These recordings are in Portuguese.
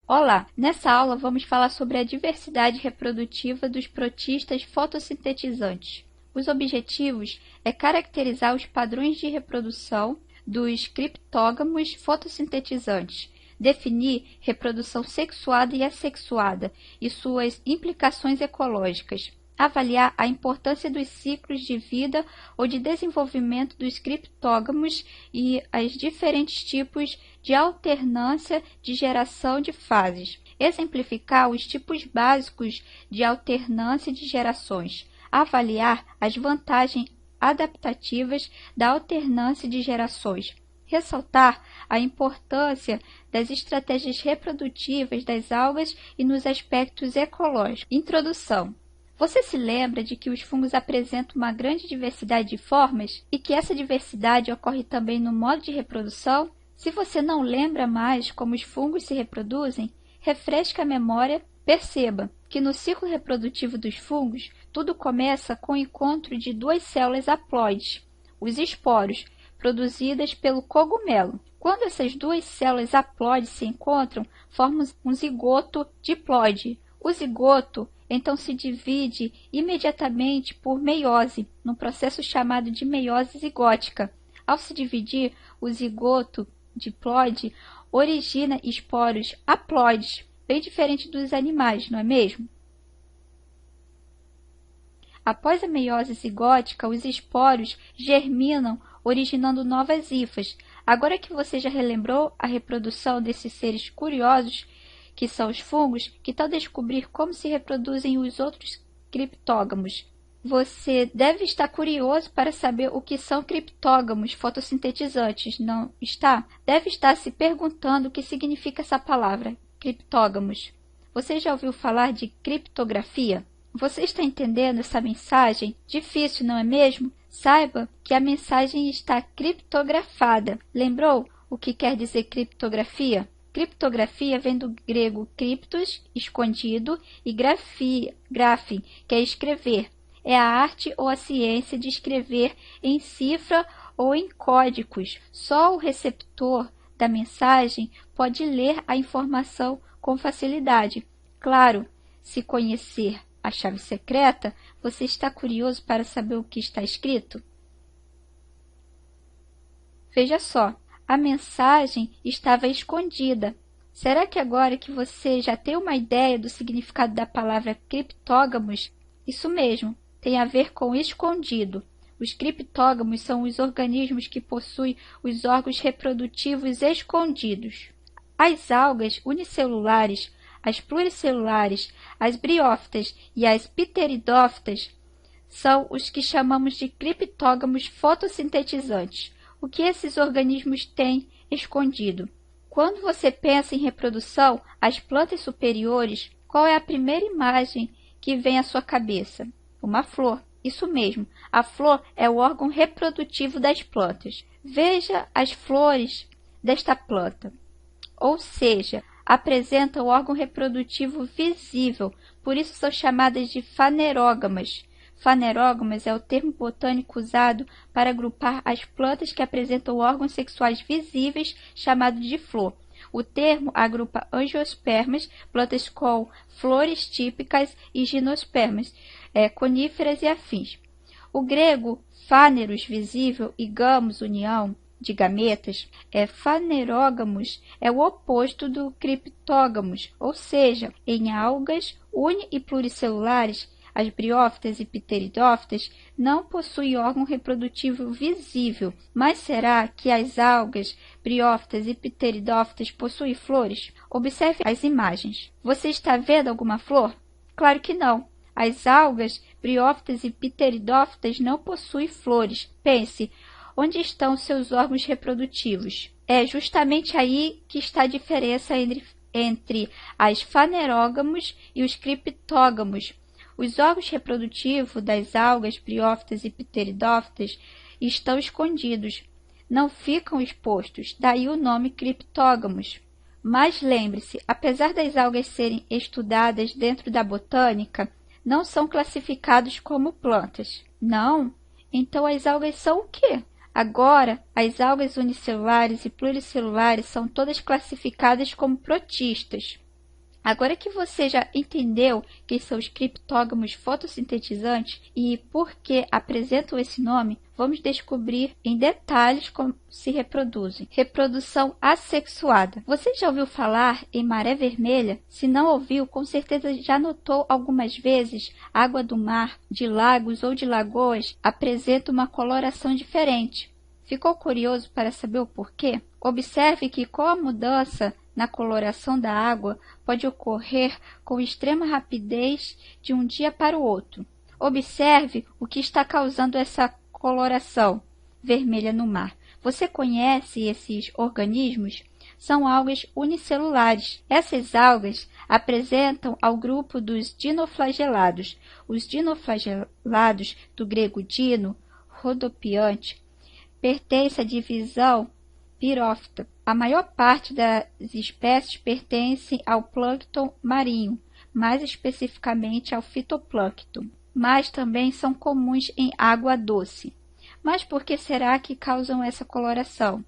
Olá! Nessa aula vamos falar sobre a diversidade reprodutiva dos protistas fotossintetizantes. Os objetivos é caracterizar os padrões de reprodução dos criptógamos fotossintetizantes, definir reprodução sexuada e assexuada e suas implicações ecológicas, avaliar a importância dos ciclos de vida ou de desenvolvimento dos criptógamos e os diferentes tipos de alternância de geração de fases, exemplificar os tipos básicos de alternância de gerações, avaliar as vantagens adaptativas da alternância de gerações, ressaltar a importância das estratégias reprodutivas das algas e nos aspectos ecológicos. Introdução. Você se lembra de que os fungos apresentam uma grande diversidade de formas e que essa diversidade ocorre também no modo de reprodução? Se você não lembra mais como os fungos se reproduzem, refresque a memória, perceba que no ciclo reprodutivo dos fungos, tudo começa com o encontro de duas células haploides, os esporos, produzidas pelo cogumelo. Quando essas duas células haploides se encontram, formam um zigoto diploide. O zigoto então se divide imediatamente por meiose, num processo chamado de meiose zigótica. Ao se dividir, o zigoto diploide origina esporos haploides, bem diferente dos animais, não é mesmo? Após a meiose zigótica, os esporos germinam, originando novas hifas. Agora que você já relembrou a reprodução desses seres curiosos, que são os fungos, que tal descobrir como se reproduzem os outros criptógamos? Você deve estar curioso para saber o que são criptógamos fotossintetizantes, não está? Deve estar se perguntando o que significa essa palavra, criptógamos. Você já ouviu falar de criptografia? Você está entendendo essa mensagem? Difícil, não é mesmo? Saiba que a mensagem está criptografada. Lembrou o que quer dizer criptografia? Criptografia vem do grego criptos, escondido, e grafem, que é escrever. É a arte ou a ciência de escrever em cifra ou em códigos. Só o receptor da mensagem pode ler a informação com facilidade. Claro, se conhecer a chave secreta, você está curioso para saber o que está escrito? Veja só. A mensagem estava escondida. Será que agora que você já tem uma ideia do significado da palavra criptógamos? Isso mesmo, tem a ver com escondido. Os criptógamos são os organismos que possuem os órgãos reprodutivos escondidos. As algas unicelulares, as pluricelulares, as briófitas e as pteridófitas são os que chamamos de criptógamos fotossintetizantes. O que esses organismos têm escondido? Quando você pensa em reprodução, as plantas superiores, qual é a primeira imagem que vem à sua cabeça? Uma flor. Isso mesmo, a flor é o órgão reprodutivo das plantas. Veja as flores desta planta. Ou seja, apresentam o órgão reprodutivo visível, por isso são chamadas de fanerógamas. Fanerógamas é o termo botânico usado para agrupar as plantas que apresentam órgãos sexuais visíveis, chamado de flor. O termo agrupa angiospermas, plantas com flores típicas, e gimnospermas, coníferas e afins. O grego faneros, visível, e gamos, união, de gametas, fanerógamos é o oposto do criptógamos, ou seja, em algas uni- e pluricelulares, as briófitas e pteridófitas não possuem órgão reprodutivo visível, mas será que as algas, briófitas e pteridófitas possuem flores? Observe as imagens. Você está vendo alguma flor? Claro que não. As algas, briófitas e pteridófitas não possuem flores. Pense, onde estão seus órgãos reprodutivos? É justamente aí que está a diferença entre as fanerógamos e os criptógamos. Os órgãos reprodutivos das algas, briófitas e pteridófitas estão escondidos, não ficam expostos, daí o nome criptógamos. Mas lembre-se, apesar das algas serem estudadas dentro da botânica, não são classificados como plantas. Não? Então as algas são o quê? Agora, as algas unicelulares e pluricelulares são todas classificadas como protistas. Agora que você já entendeu quem são os criptógamos fotossintetizantes e por que apresentam esse nome, vamos descobrir em detalhes como se reproduzem. Reprodução assexuada. Você já ouviu falar em maré vermelha? Se não ouviu, com certeza já notou algumas vezes a água do mar, de lagos ou de lagoas apresenta uma coloração diferente. Ficou curioso para saber o porquê? Observe que com a mudança na coloração da água pode ocorrer com extrema rapidez de um dia para o outro. Observe o que está causando essa coloração vermelha no mar. Você conhece esses organismos? São algas unicelulares. Essas algas apresentam ao grupo dos dinoflagelados. Os dinoflagelados, do grego dino, rodopiante, pertencem à divisão Pirófita. A maior parte das espécies pertencem ao plâncton marinho, mais especificamente ao fitoplâncton, mas também são comuns em água doce. Mas por que será que causam essa coloração?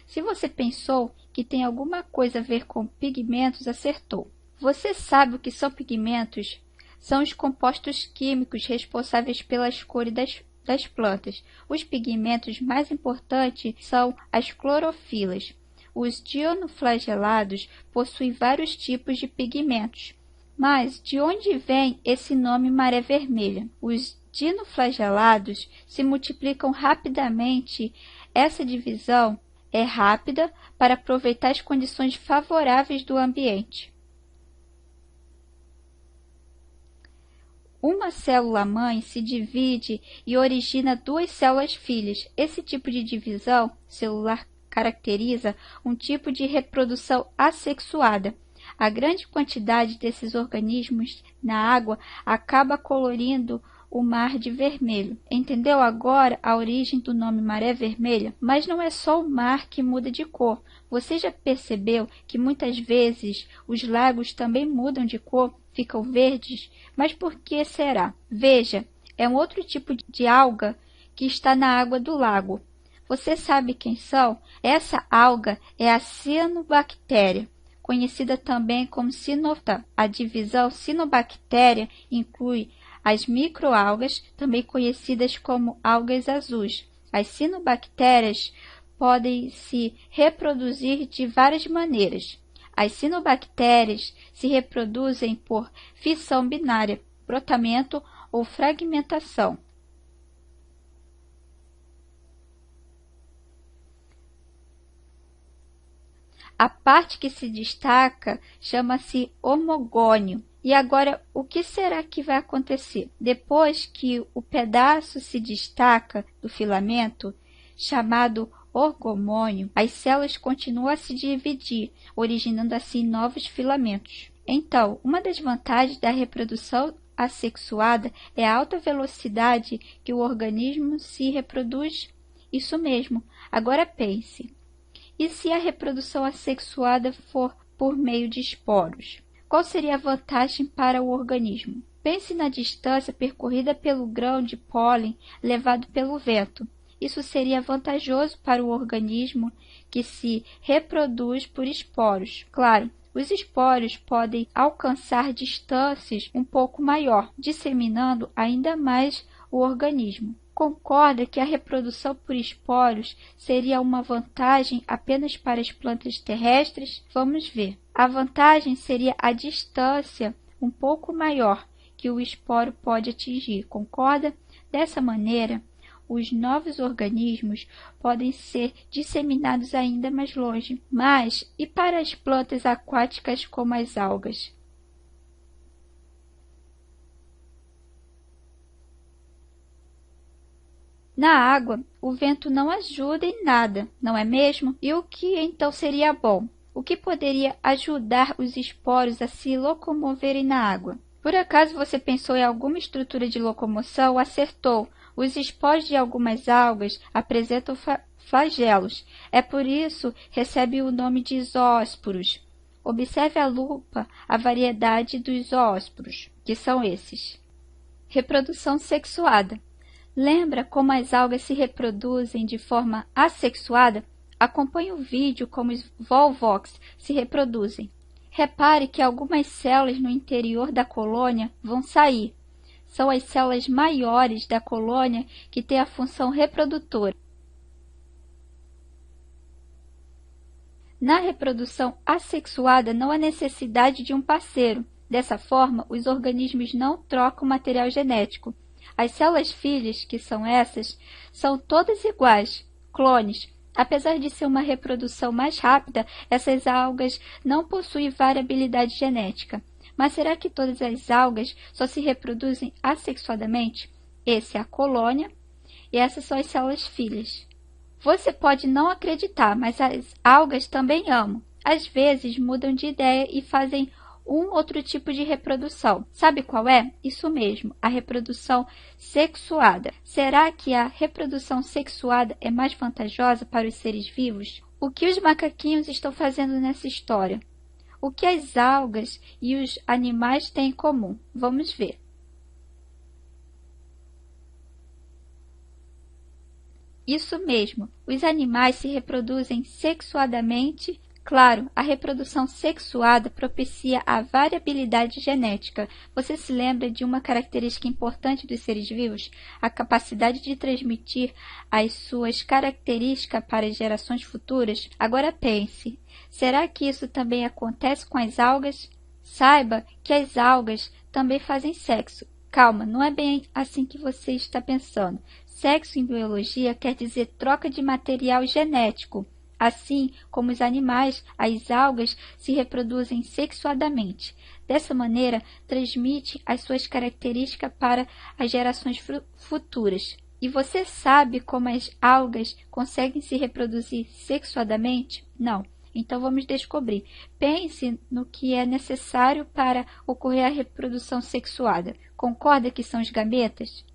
Se você pensou que tem alguma coisa a ver com pigmentos, acertou. Você sabe o que são pigmentos? São os compostos químicos responsáveis pelas cores das plantas. Os pigmentos mais importantes são as clorofilas. Os dinoflagelados possuem vários tipos de pigmentos. Mas de onde vem esse nome maré vermelha? Os dinoflagelados se multiplicam rapidamente. Essa divisão é rápida para aproveitar as condições favoráveis do ambiente. Uma célula-mãe se divide e origina duas células filhas. Esse tipo de divisão celular caracteriza um tipo de reprodução assexuada. A grande quantidade desses organismos na água acaba colorindo o mar de vermelho. Entendeu agora a origem do nome maré vermelha? Mas não é só o mar que muda de cor. Você já percebeu que muitas vezes os lagos também mudam de cor, ficam verdes? Mas por que será? Veja, é um outro tipo de alga que está na água do lago. Você sabe quem são? Essa alga é a cianobactéria, conhecida também como cinota. A divisão cianobactéria inclui as microalgas, também conhecidas como algas azuis. As cianobactérias podem se reproduzir de várias maneiras. As cianobactérias se reproduzem por fissão binária, brotamento ou fragmentação. A parte que se destaca chama-se homogônio. E agora, o que será que vai acontecer? Depois que o pedaço se destaca do filamento, chamado orgomônio, as células continuam a se dividir, originando assim novos filamentos. Então, uma das vantagens da reprodução assexuada é a alta velocidade que o organismo se reproduz. Isso mesmo. Agora pense. E se a reprodução assexuada for por meio de esporos? Qual seria a vantagem para o organismo? Pense na distância percorrida pelo grão de pólen levado pelo vento. Isso seria vantajoso para o organismo que se reproduz por esporos. Claro, os esporos podem alcançar distâncias um pouco maior, disseminando ainda mais o organismo. Concorda que a reprodução por esporos seria uma vantagem apenas para as plantas terrestres? Vamos ver. A vantagem seria a distância um pouco maior que o esporo pode atingir. Concorda? Dessa maneira, os novos organismos podem ser disseminados ainda mais longe. Mas e para as plantas aquáticas como as algas? Na água, o vento não ajuda em nada, não é mesmo? E o que então seria bom? O que poderia ajudar os esporos a se locomoverem na água? Por acaso você pensou em alguma estrutura de locomoção? Acertou! Os esporos de algumas algas apresentam flagelos. É por isso recebe o nome de zoósporos. Observe à lupa a variedade dos zoósporos, que são esses. Reprodução sexuada. Lembra como as algas se reproduzem de forma assexuada? Acompanhe o vídeo como os volvox se reproduzem. Repare que algumas células no interior da colônia vão sair. São as células maiores da colônia que têm a função reprodutora. Na reprodução assexuada não há necessidade de um parceiro. Dessa forma, os organismos não trocam material genético. As células filhas, que são essas, são todas iguais, clones. Apesar de ser uma reprodução mais rápida, essas algas não possuem variabilidade genética. Mas será que todas as algas só se reproduzem assexuadamente? Essa é a colônia e essas são as células filhas. Você pode não acreditar, mas as algas também amam. Às vezes mudam de ideia e fazem um outro tipo de reprodução. Sabe qual é? Isso mesmo, a reprodução sexuada. Será que a reprodução sexuada é mais vantajosa para os seres vivos? O que os macaquinhos estão fazendo nessa história? O que as algas e os animais têm em comum? Vamos ver. Isso mesmo, os animais se reproduzem sexuadamente. Claro, a reprodução sexuada propicia a variabilidade genética. Você se lembra de uma característica importante dos seres vivos? A capacidade de transmitir as suas características para as gerações futuras? Agora pense, será que isso também acontece com as algas? Saiba que as algas também fazem sexo. Calma, não é bem assim que você está pensando. Sexo em biologia quer dizer troca de material genético. Assim como os animais, as algas se reproduzem sexuadamente. Dessa maneira, transmite as suas características para as gerações futuras. E você sabe como as algas conseguem se reproduzir sexuadamente? Não. Então vamos descobrir. Pense no que é necessário para ocorrer a reprodução sexuada. Concorda que são os gametas?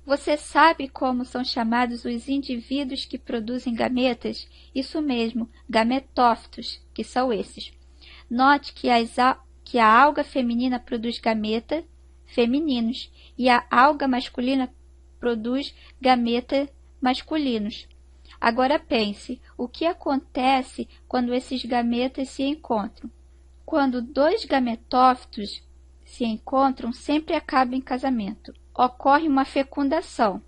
Você sabe como são chamados os indivíduos que produzem gametas? Isso mesmo, gametófitos, que são esses. Note que a alga feminina produz gametas femininos e a alga masculina produz gametas masculinos. Agora pense, o que acontece quando esses gametas se encontram? Quando dois gametófitos se encontram, sempre acaba em casamento. Ocorre uma fecundação.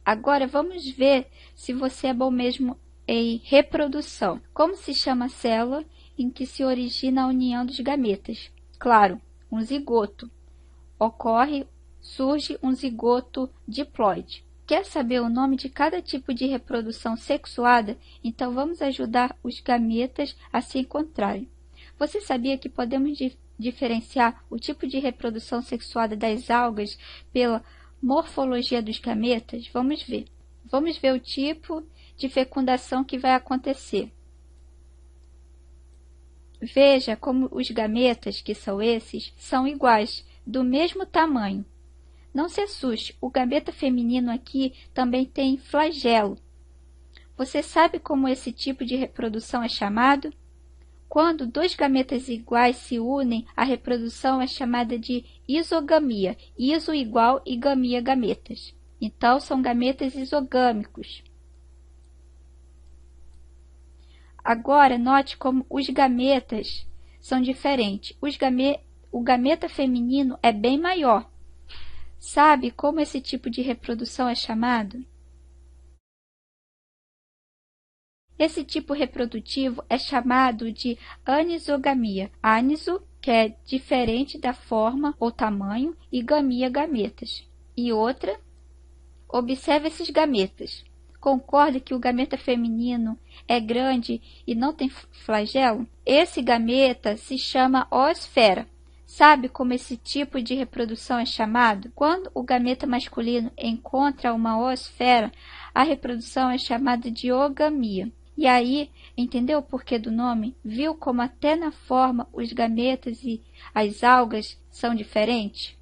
Agora vamos ver se você é bom mesmo em reprodução. Como se chama a célula em que se origina a união dos gametas? Claro, um zigoto. Surge um zigoto diploide. Quer saber o nome de cada tipo de reprodução sexuada? Então vamos ajudar os gametas a se encontrarem. Você sabia que podemos diferenciar o tipo de reprodução sexuada das algas pela morfologia dos gametas? Vamos ver. Vamos ver o tipo de fecundação que vai acontecer. Veja como os gametas, que são esses, são iguais, do mesmo tamanho. Não se assuste, o gameta feminino aqui também tem flagelo. Você sabe como esse tipo de reprodução é chamado? Quando dois gametas iguais se unem, a reprodução é chamada de isogamia. Iso igual e gamia gametas. Então, são gametas isogâmicos. Agora, note como os gametas são diferentes. O gameta feminino é bem maior. Sabe como esse tipo de reprodução é chamado? Esse tipo reprodutivo é chamado de anisogamia. Aniso, que é diferente da forma ou tamanho, e gamia, gametas. E outra, observe esses gametas. Concorda que o gameta feminino é grande e não tem flagelo? Esse gameta se chama oosfera. Sabe como esse tipo de reprodução é chamado? Quando o gameta masculino encontra uma oosfera, a reprodução é chamada de oogamia. E aí, entendeu o porquê do nome? Viu como até na forma os gametas e as algas são diferentes?